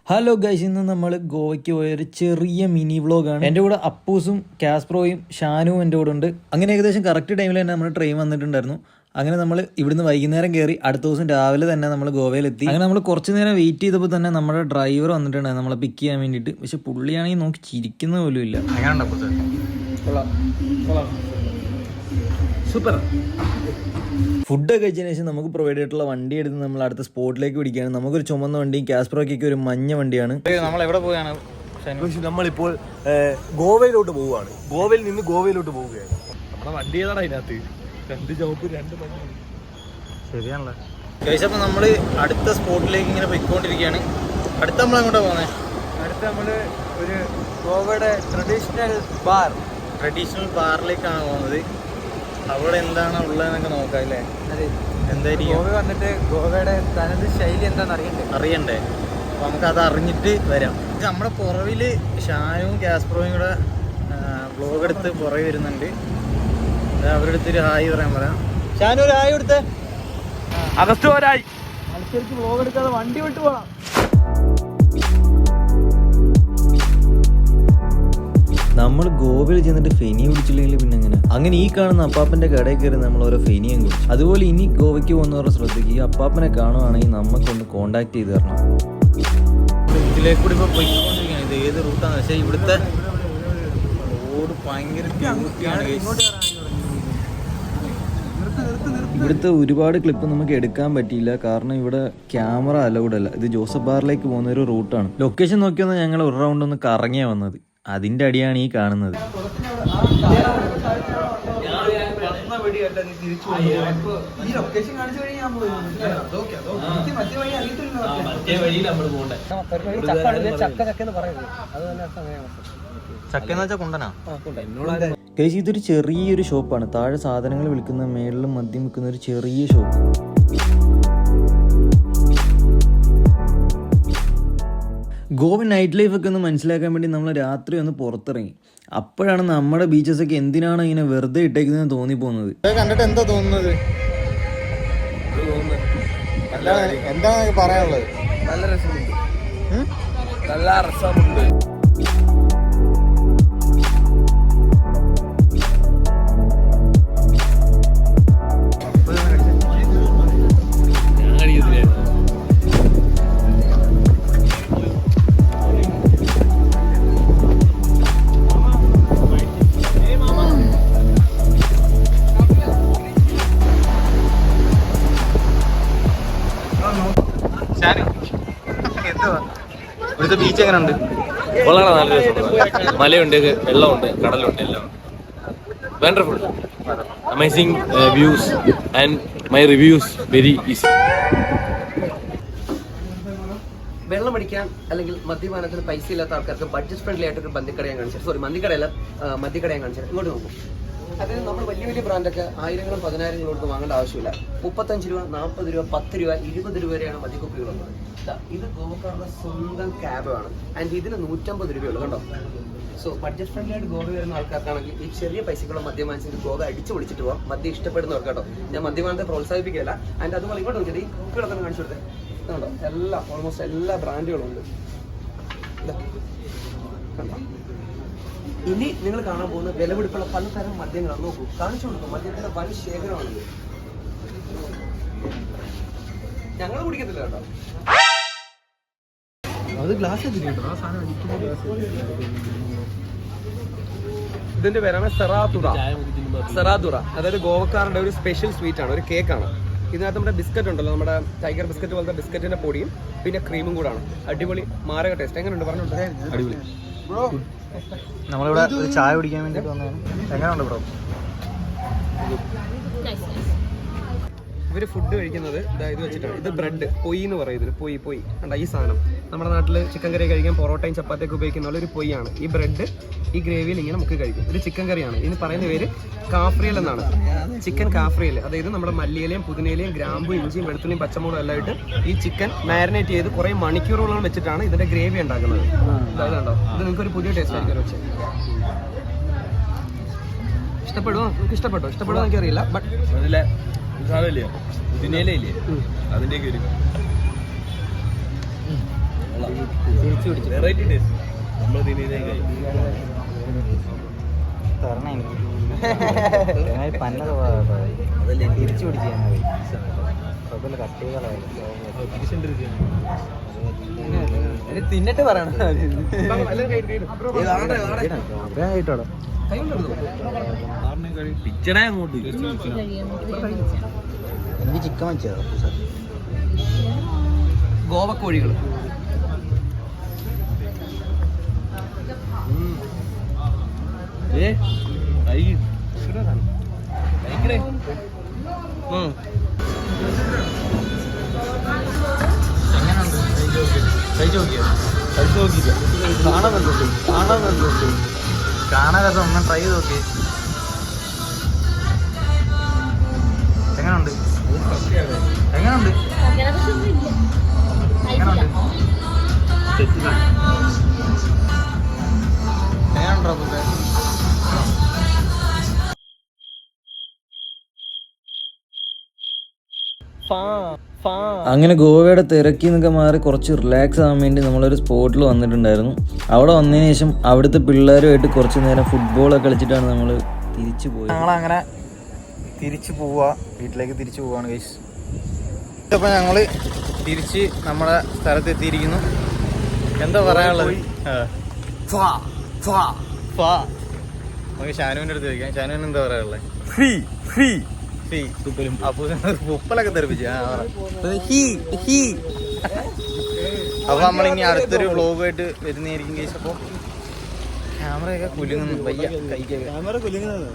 Hello guys, ഇന്ന് നമ്മൾ ഗോവയ്ക്ക് പോയൊരു ചെറിയ മിനി വ്ളോഗാണ്. എൻ്റെ കൂടെ അപ്പൂസും കാസ്പ്രോയും ഷാനുവും എൻ്റെ കൂടെ ഉണ്ട്. അങ്ങനെ ഏകദേശം കറക്റ്റ് ടൈമിൽ തന്നെ നമ്മുടെ ട്രെയിൻ വന്നിട്ടുണ്ടായിരുന്നു. അങ്ങനെ നമ്മൾ ഇവിടുന്ന് വൈകുന്നേരം കയറി അടുത്ത ദിവസം രാവിലെ തന്നെ നമ്മൾ ഗോവയിലെത്തി. അങ്ങനെ നമ്മൾ കുറച്ച് നേരം വെയിറ്റ് ചെയ്തപ്പോൾ തന്നെ നമ്മുടെ ഡ്രൈവർ വന്നിട്ടുണ്ടായിരുന്നു നമ്മളെ പിക്ക് ചെയ്യാൻ വേണ്ടിയിട്ട്. പക്ഷെ പുള്ളിയാണെങ്കിൽ നോക്കി ചിരിക്കുന്ന പോലും ഇല്ല. സൂപ്പർ. ഫുഡൊക്കെ കഴിച്ചതിന് ശേഷം നമുക്ക് പ്രൊവൈഡ് ചെയ്തിട്ടുള്ള വണ്ടി എടുത്ത് നമ്മൾ അടുത്ത സ്പോട്ടിലേക്ക് പിടിക്കുകയാണ്. നമുക്കൊരു ചുമന്ന വണ്ടിയും കാസ്പ്രോയ്ക്കൊക്കെ ഒരു മഞ്ഞ വണ്ടിയാണ്. നമ്മൾ എവിടെ പോയാണ്? നമ്മളിപ്പോൾ ഗോവയിലോട്ട് പോവുകയാണ്. ഗോവയിൽ നിന്ന് ഗോവയിലോട്ട് പോവുകയാണ്. നമ്മുടെ വണ്ടി ഏതാണ് അതിനകത്ത്? രണ്ട് ജോബ്, രണ്ട് മഞ്ഞ. ശരിയാണല്ലോ കഴിച്ച. അപ്പോൾ നമ്മൾ അടുത്ത സ്പോട്ടിലേക്ക് ഇങ്ങനെ പോയിക്കൊണ്ടിരിക്കുകയാണ്. അടുത്ത നമ്മൾ എങ്ങോട്ടാണ് പോകുന്നത്? അടുത്ത നമ്മൾ ഒരു ഗോവയുടെ ട്രഡീഷണൽ ബാറിലേക്കാണ് പോകുന്നത്. അവിടെ എന്താണ് ഉള്ളതെന്നൊക്കെ നോക്കാം അല്ലേ? എന്തായിരിക്കും ഗോവ വന്നിട്ട് ഗോവയുടെ തനത് ശൈലി എന്താണെന്ന് അറിയണ്ടേ? അപ്പോൾ നമുക്കത് അറിഞ്ഞിട്ട് വരാം. നമ്മുടെ പുറവിൽ ഷാനും കാസ്പ്രോയും കൂടെ വ്ലോഗ് എടുത്ത് പുറകെ വരുന്നുണ്ട്. അവരുടെ അടുത്തൊരു ഹായ് പറയാൻ പറയാം. ഷാനു ഒരു ഹായ് കൊടുത്തേ. അകത്തുപോരായി മത്സരിച്ച് വ്ലോഗ് എടുക്കാതെ വണ്ടി വിട്ട് പോകാം. നമ്മൾ ഗോവയിൽ ചെന്നിട്ട് ഫെനി കുടിച്ചില്ലെങ്കിൽ പിന്നെ അങ്ങനെ ഈ കാണുന്ന അപ്പാപ്പന്റെ കടയിൽ കയറി നമ്മൾ ഓരോ ഫെനിയും കുടിച്ചു. അതുപോലെ ഇനി ഗോവയ്ക്ക് പോകുന്നവരുടെ ശ്രദ്ധിക്കുക, ഈ അപ്പാപ്പനെ കാണുവാണെങ്കിൽ നമുക്കൊന്ന് കോണ്ടാക്ട് ചെയ്ത് തരണം. ഇതിലേക്ക് കൂടി ഇപ്പോൾ പോയിക്കൊണ്ടിരിക്കുകയാണ്. ഇത് ഏത് റൂട്ടാന്ന് വെച്ചാൽ ഇവിടുത്തെ റോഡ് ഭയങ്കര ബ്യൂട്ടിയാണ്. ഇവിടുത്തെ ഒരുപാട് ക്ലിപ്പ് നമുക്ക് എടുക്കാൻ പറ്റിയില്ല, കാരണം ഇവിടെ ക്യാമറ അലൗഡ് അല്ല. ഇത് ജോസഫ് ബാറിലേക്ക് പോകുന്ന ഒരു റൂട്ടാണ്. ലൊക്കേഷൻ നോക്കിയൊന്ന് ഞങ്ങൾ ഒരു റൗണ്ട് ഒന്ന് കറങ്ങിയാ വന്നത്. അതിന്റെ അടിയാണ് ഈ കാണുന്നത്. കേസ് ഇതൊരു ചെറിയൊരു ഷോപ്പാണ്. താഴെ സാധനങ്ങൾ വിൽക്കുന്ന, മേളിൽ മദ്യം വിൽക്കുന്ന ഒരു ചെറിയ ഷോപ്പ്. ഗോവൻ നൈറ്റ് ലൈഫ് ഒക്കെ ഒന്ന് മനസ്സിലാക്കാൻ വേണ്ടി നമ്മൾ രാത്രി ഒന്ന് പുറത്തിറങ്ങി. അപ്പോഴാണ് നമ്മുടെ ബീച്ചസൊക്കെ എന്തിനാണ് ഇങ്ങനെ വെറുതെ ഇട്ടേക്കുന്നതെന്ന് തോന്നിപ്പോകുന്നത്. കണ്ടിട്ട് എന്താ തോന്നുന്നത്? എന്താ പറയാനുള്ളത്? നല്ല രസമുണ്ട്, നല്ല രസമുണ്ട്. ഇവിടുത്തെ ബീച്ച് എങ്ങനെയുണ്ട്? വളരെ നല്ല രസമുണ്ട്. മലയുണ്ട്, വെള്ളമുണ്ട്, കടലുണ്ട്, എല്ലാം wonderful, amazing views and my reviews very easy. വെള്ളം അടിക്കാൻ അല്ലെങ്കിൽ മദ്യപാനത്തിന് പൈസ ഇല്ലാത്ത ആൾക്കാർക്ക് ബഡ്ജറ്റ് ഫ്രണ്ട്ലി ആയിട്ടൊരു മന്തിക്കട ഞാൻ കാണിച്ചത്. ഇങ്ങോട്ട് നോക്കും. അതായത് നമ്മൾ വലിയ വലിയ ബ്രാൻഡൊക്കെ ആയിരങ്ങളും പതിനായിരങ്ങളും കൊടുത്ത് വാങ്ങേണ്ട ആവശ്യമില്ല. 35 രൂപ, 40 രൂപ, 10 രൂപ, 20 രൂപ വരെയാണ് മദ്യക്കുപ്പികളുള്ളത്. ഇത് ഗോവക്കാരുടെ സ്വന്തം ക്യാബാണ്. ആൻഡ് ഇതിന് 150 രൂപയുള്ളൂ. കണ്ടോ? സോ ബഡ്ജറ്റ് ഫ്രണ്ട്ലി ആയിട്ട് ഗോവ വരുന്ന ആൾക്കാർക്കാണെങ്കിൽ ഈ ചെറിയ പൈസക്കുള്ള മദ്യം വാങ്ങിച്ചിട്ട് ഗോവ അടിച്ച് വിളിച്ചിട്ട് പോകാം. മദ്യം ഇഷ്ടപ്പെടുന്നവർക്ക് കേട്ടോ. ഞാൻ മദ്യപാനത്തെ പ്രോത്സാഹിപ്പിക്കുകയല്ല. ആൻഡ് അതുപോലെ ഇങ്ങോട്ട് നോക്കിയത് ഈ കുപ്പികളൊക്കെ കാണിച്ചു കൊടുത്തേ. കണ്ടോ? ഓൾമോസ്റ്റ് എല്ലാ ബ്രാൻഡുകളും ഉണ്ട്. കണ്ടോ? ഇനി നിങ്ങൾ കാണാൻ പോകുന്ന വിലപിടിപ്പുള്ള പലതരം മദ്യങ്ങളാണ്. നോക്കൂ, കാണിച്ചു കൊടുക്കും. മദ്യത്തിന്റെ വൻ ശേഖരമാണിത്. ഞങ്ങൾ കുടിക്കത്തില്ല കേട്ടോ. അത് ഗ്ലാസ് ഇതിന്റെ പേരാണ് സെറാതുറ. അതായത് ഗോവക്കാരുടെ ഒരു സ്പെഷ്യൽ സ്വീറ്റ് ആണ്, ഒരു കേക്കാണ്. ഇതിനകത്ത് നമ്മുടെ ബിസ്ക്കറ്റ് ഉണ്ടല്ലോ, നമ്മുടെ ടൈഗർ ബിസ്ക്കറ്റ് പോലത്തെ ബിസ്ക്കറ്റിന്റെ പൊടിയും പിന്നെ ക്രീമും കൂടാണ്. അടിപൊളി മാരക ടേസ്റ്റ്. എങ്ങനെയുണ്ട് പറഞ്ഞോട്ടെ? അടിപൊളി. നമ്മളിവിടെ ഒരു ചായ കുടിക്കാൻ വേണ്ടിയിട്ട് വന്നതാണ്. എങ്ങനെയുണ്ട് ബ്രോ? ഇവര് ഫുഡ് കഴിക്കുന്നത് ഇത് വെച്ചിട്ടാണ്. ഇത് ബ്രെഡ് പൊയ് എന്ന് പറയുന്നത്. പൊയ് കണ്ട ഈ സാധനം നമ്മുടെ നാട്ടിൽ ചിക്കൻ കറി കഴിക്കാൻ പൊറോട്ടയും ചപ്പാത്തിയൊക്കെ ഉപയോഗിക്കുന്ന ഒരു പൊയ്യാണ്. ഈ ബ്രെഡ് ഈ ഗ്രേവിയിൽ ഇങ്ങനെ നമുക്ക് കഴിക്കും. ഇത് ചിക്കൻ കറിയാണ്. ഇതിന് പറയുന്ന പേര് കാഫ്രിയൽ എന്നാണ്. ചിക്കൻ കാഫ്രിയൽ. അതായത് നമ്മുടെ മല്ലിയിലയും പുതിനയിലയും ഗ്രാമ്പും ഇഞ്ചിയും വെളുത്തുള്ളിയും പച്ചമുളകും എല്ലാം ഇട്ട് ഈ ചിക്കൻ മാരിനേറ്റ് ചെയ്ത് കുറേ മണിക്കൂറുകളോളം വെച്ചിട്ടാണ് ഇതിന്റെ ഗ്രേവി ഉണ്ടാക്കുന്നത്. അതായത് കണ്ടോ, ഇത് നിങ്ങൾക്ക് ഒരു പുതിയ ടേസ്റ്റ് ആയിരിക്കും വെച്ച്. ഇഷ്ടപ്പെടുമോ? നിങ്ങൾക്ക് ഇഷ്ടപ്പെട്ടോ? ഇഷ്ടപ്പെടുമോ എനിക്കറിയില്ല. ബട്ട് സാധനമില്ലേ പുതിനയിലയില്ലേ അതിൻ്റെയൊക്കെ ഒരു വെറൈറ്റി ടേസ്റ്റ് നമ്മൾ തിന്നതിനേക്കായി അതല്ലേ തിരിച്ചു തിന്നിട്ട് പറയണം പിച്ചടേ അങ്ങോട്ട് എനിക്ക് ചിക്കൻ വെച്ചോ ഗോവക്കോഴികൾ കാണാതെ ഒന്ന് ട്രൈ ചെയ്ത് നോക്കി എങ്ങനെയുണ്ട് എങ്ങനെയുണ്ട് എങ്ങനെയുണ്ടോ അങ്ങനെ ഗോവയുടെ തിരക്കി നിന്നൊക്കെ മാറി കുറച്ച് റിലാക്സ് ആവാൻ വേണ്ടി നമ്മളൊരു സ്പോട്ടിൽ വന്നിട്ടുണ്ടായിരുന്നു. അവിടെ വന്നതിന് ശേഷം അവിടുത്തെ പിള്ളേരുമായിട്ട് കുറച്ച് നേരം ഫുട്ബോളൊക്കെ കളിച്ചിട്ടാണ് നമ്മൾ തിരിച്ചു പോയത്. ഞങ്ങളങ്ങനെ തിരിച്ചു പോവുക, വീട്ടിലേക്ക് തിരിച്ചു പോവാണ് ഗൈസ്. അപ്പോൾ ഞങ്ങൾ തിരിച്ച് നമ്മുടെ സ്ഥലത്തെത്തിയിരിക്കുന്നു. എന്താ പറയാനുള്ളത്? നമുക്ക് ഷാനുവിൻ്റെ അടുത്ത് ചോദിക്കാം. ഷാനുവിന് എന്താ പറയാനുള്ളത്? ഉപ്പലൊക്കെ തെറിപ്പിച്ചു. അപ്പൊ നമ്മളിനി അടുത്തൊരു വ്ളോഗുമായിട്ട് വരുന്നതായിരിക്കും ഗൈസ്. അപ്പോൾ ക്യാമറയൊക്കെ കുലുങ്ങുന്നു, വയ്യ കൈക്ക് ക്യാമറ കുലുങ്ങുന്നത്.